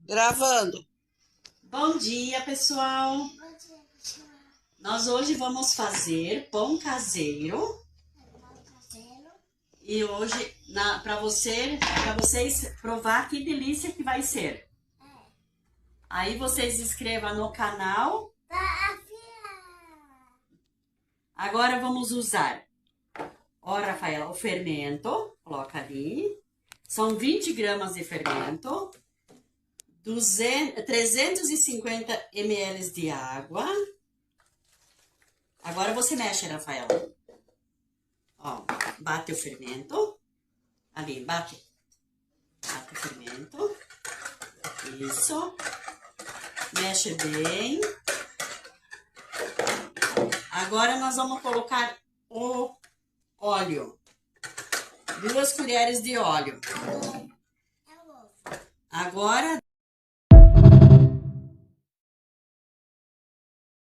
Gravando. Bom dia, pessoal! Bom dia, pessoal. Nós hoje vamos fazer pão caseiro Pão caseiro. e hoje para vocês provar que delícia que vai ser. Aí vocês se inscrevam no canal. Agora vamos usar, ó, Rafaela, o fermento, coloca ali. São 20 gramas de fermento, 350 ml de água. Agora você mexe, Rafaela. Ó, bate o fermento. Ali, bate. Bate o fermento. Isso. Mexe bem. Agora nós vamos colocar o óleo. 2 colheres de óleo. Agora